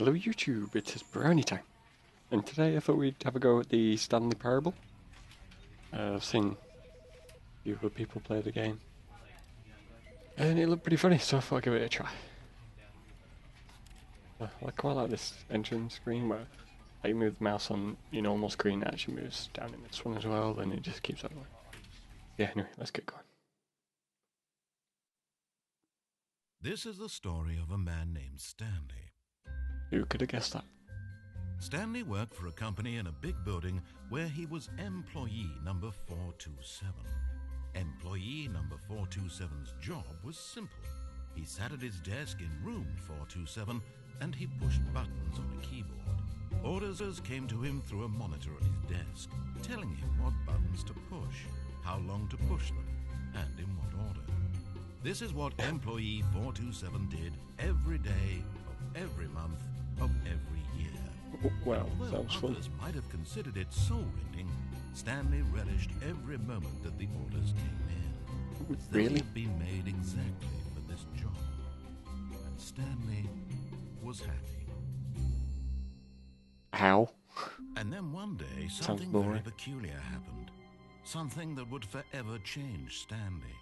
Hello YouTube, it is Browny time, and today I thought we'd have a go at the Stanley Parable. I've seen a few other people play the game, and it looked pretty funny, so I thought I'd give it a try. I quite like this entrance screen where you move the mouse on your normal screen, it actually moves down in this one as well, and it just keeps that going. Yeah, anyway, let's get going. This is the story of a man named Stanley. Who could have guessed that? Stanley worked for a company in a big building where he was employee number 427. Employee number 427's job was simple. He sat at his desk in room 427 and he pushed buttons on a keyboard. Orders came to him through a monitor on his desk, telling him what buttons to push, how long to push them, and in what order. This is what employee 427 did every day of every month of every year. Well, although sounds fun. others might have considered it soul-rending, Stanley relished every moment that the orders came in. Really? They had been made exactly for this job. And Stanley was happy. How? And then one day, something very peculiar happened. Something that would forever change Stanley.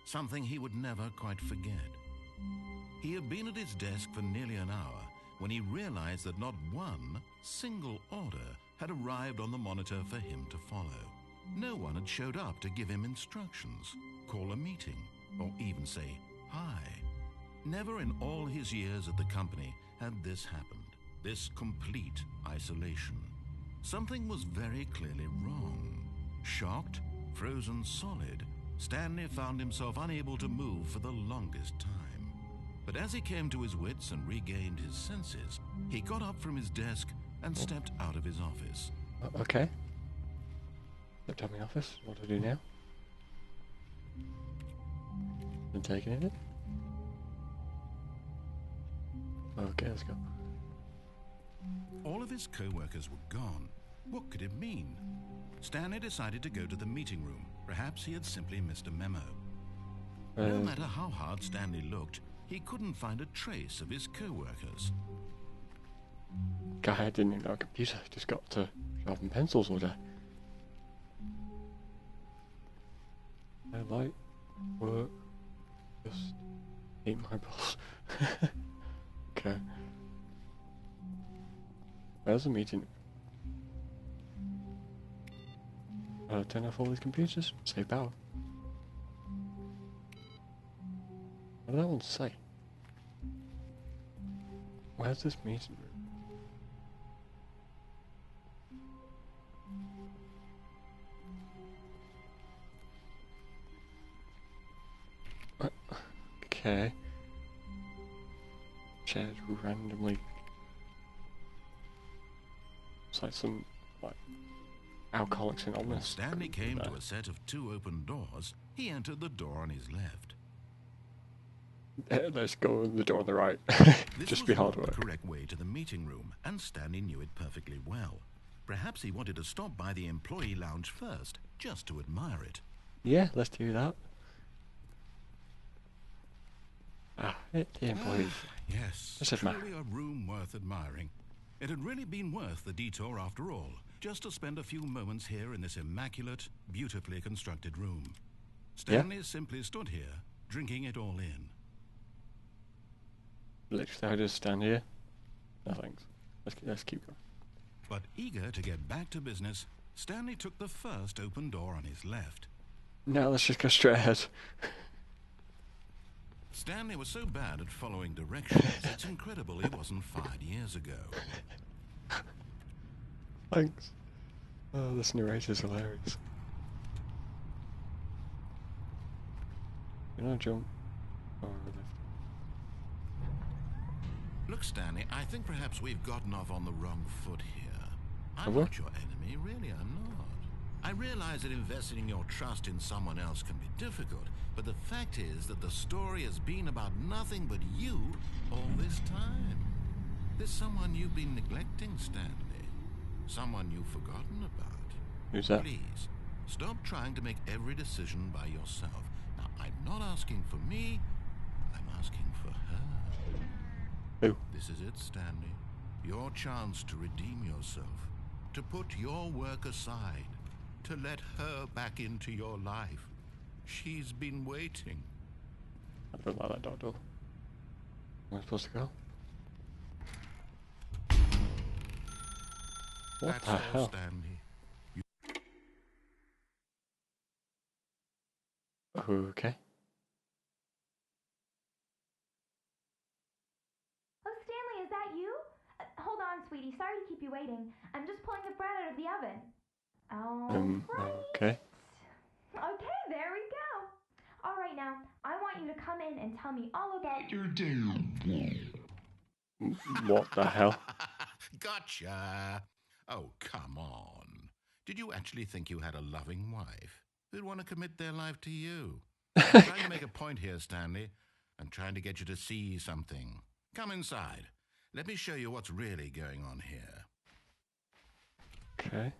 Something he would never quite forget. He had been at his desk for nearly an hour when he realized that not one single order had arrived on the monitor for him to follow. No one had showed up to give him instructions, call a meeting, or even say hi. Never in all his years at the company had this happened, this complete isolation. Something was very clearly wrong. Shocked, frozen solid, Stanley found himself unable to move for the longest time. But as he came to his wits and regained his senses, he got up from his desk and stepped out of his office. Okay. Stepped out of my office. What do I do now? Been taking it? Okay, let's go. All of his co-workers were gone. What could it mean? Stanley decided to go to the meeting room. Perhaps he had simply missed a memo. No matter how hard Stanley looked, he couldn't find a trace of his co-workers. Guy didn't even know a computer, just got to sharpen pencils all day. No light, work, just eat my boss. Okay. Where's the meeting? Turn off all these computers, save power. What did that one say? Where's this meeting room? Okay. Chairs randomly. It's like some, Alcoholics Anonymous. When Stanley came to a set of two open doors, he entered the door on his left. Let's go the door on the right. Just be hard work. This was the correct way to the meeting room, and Stanley knew it perfectly well. Perhaps he wanted to stop by the employee lounge first, just to admire it. Yeah, let's do that. The employees. Yes, truly a room worth admiring. It had really been worth the detour after all, just to spend a few moments here in this immaculate, beautifully constructed room. Stanley simply stood here, drinking it all in. Literally, I just stand here. No thanks. Let's keep going. But eager to get back to business, Stanley took the first open door on his left. No, let's just go straight ahead. Stanley was so bad at following directions, it's incredible he wasn't fired years ago. Thanks. Oh, this narrator's hilarious. Can I jump? Oh, left. Look, Stanley, I think perhaps we've gotten off on the wrong foot here. I'm Have we? not your enemy, really, I'm not. I realize that investing your trust in someone else can be difficult, but the fact is that the story has been about nothing but you all this time. There's someone you've been neglecting, Stanley. Someone you've forgotten about. Who's that? Please, stop trying to make every decision by yourself. Now, I'm not asking for me, I'm asking for her. Who? This is it, Stanley. Your chance to redeem yourself, to put your work aside, to let her back into your life. She's been waiting. I don't like that dog door. Where am I supposed to go? What That's the all, hell? Stanley. Okay. Oh, Stanley, is that you? Hold on, sweetie. Sorry to keep you waiting. I'm just pulling the bread out of the oven. Right. Okay. Okay, there we go. All right, now, I want you to come in and tell me all about Your day. What the hell? Gotcha. Oh, come on. Did you actually think you had a loving wife who'd want to commit their life to you? I'm trying to make a point here, Stanley. I'm trying to get you to see something. Come inside. Let me show you what's really going on here. Okay.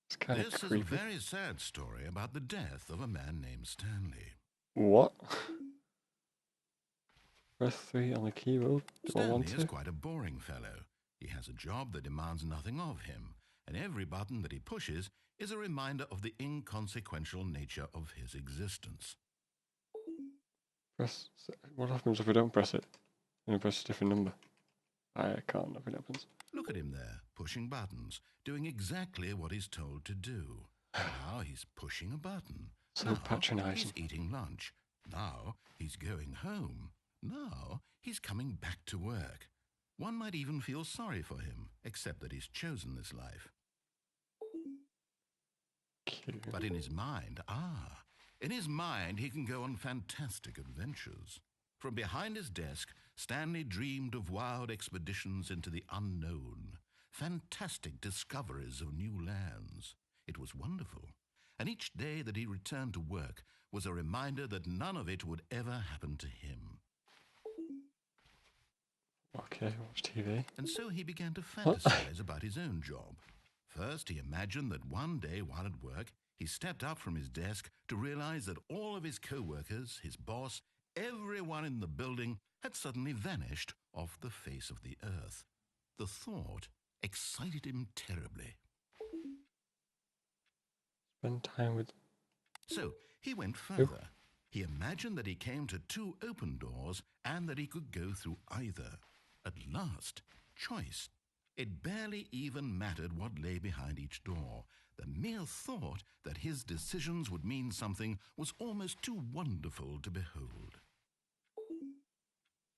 It's kind of This is a creepy. very sad story about the death of a man named Stanley. What? Press 3 on the keyboard. Do I want Stanley to? is quite a boring fellow. He has a job that demands nothing of him, and every button that he pushes is a reminder of the inconsequential nature of his existence. Press. What happens if I don't press it? And I press a different number. I can't. Nothing happens. Look at him there, pushing buttons, doing exactly what he's told to do. Now he's pushing a button. So Now patronising. he's eating lunch. Now he's going home. Now he's coming back to work. One might even feel sorry for him, except that he's chosen this life. Cute. But in his mind, he can go on fantastic adventures. From behind his desk, Stanley dreamed of wild expeditions into the unknown, fantastic discoveries of new lands. It was wonderful, and each day that he returned to work was a reminder that none of it would ever happen to him. Okay, watch TV. And so he began to fantasize about his own job. First, he imagined that one day while at work, he stepped up from his desk to realize that all of his co-workers, his boss, everyone in the building had suddenly vanished off the face of the earth. The thought excited him terribly. Spend time with. So he went further. He imagined that he came to two open doors and that he could go through either. At last, choice. It barely even mattered what lay behind each door. The mere thought that his decisions would mean something was almost too wonderful to behold.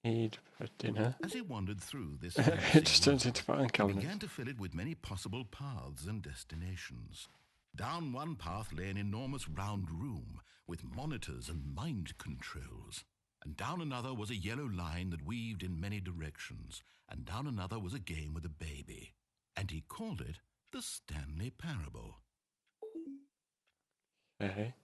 Eat for dinner. As he wandered through this It just turns into filing he cabinets. began to fill it with many possible paths and destinations. Down one path lay an enormous round room with monitors and mind controls. And down another was a yellow line that weaved in many directions. And down another was a game with a baby. And he called it the Stanley Parable. Okay.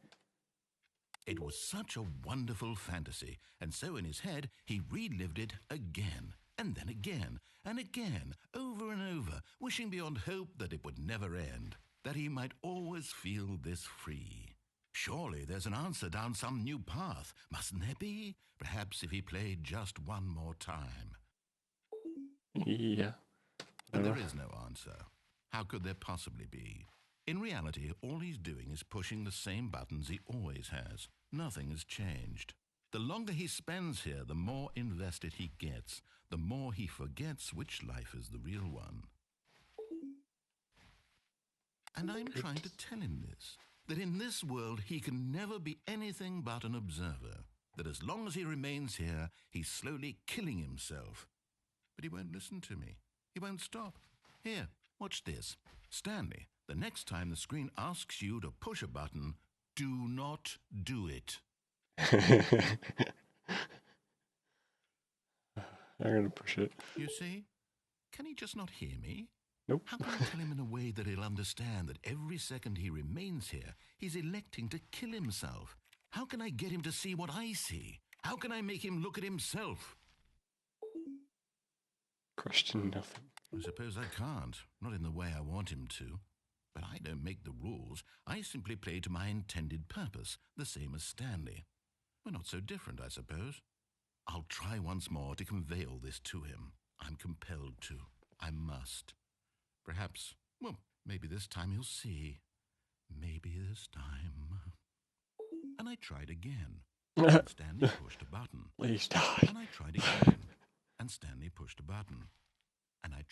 It was such a wonderful fantasy, and so in his head he relived it again, and then again, and again, over and over, wishing beyond hope that it would never end, that he might always feel this free. Surely there's an answer down some new path, mustn't there be? Perhaps if he played just one more time. Yeah. But there is no answer. How could there possibly be? In reality, all he's doing is pushing the same buttons he always has. Nothing has changed. The longer he spends here, the more invested he gets, the more he forgets which life is the real one. And I'm trying to tell him this, that in this world he can never be anything but an observer, that as long as he remains here, he's slowly killing himself. But he won't listen to me. He won't stop. Here, watch this. Stanley, the next time the screen asks you to push a button, do not do it. I'm going to push it. You see? Can he just not hear me? Nope. How can I tell him in a way that he'll understand that every second he remains here, he's electing to kill himself? How can I get him to see what I see? How can I make him look at himself? Question nothing. I suppose I can't, not in the way I want him to. But I don't make the rules. I simply play to my intended purpose, the same as Stanley. We're not so different, I suppose. I'll try once more to convey all this to him. I'm compelled to. I must. Perhaps, well, maybe this time he'll see. Maybe this time. And I tried again. And Stanley pushed a button. Please die. And I tried again. And Stanley pushed a button. And I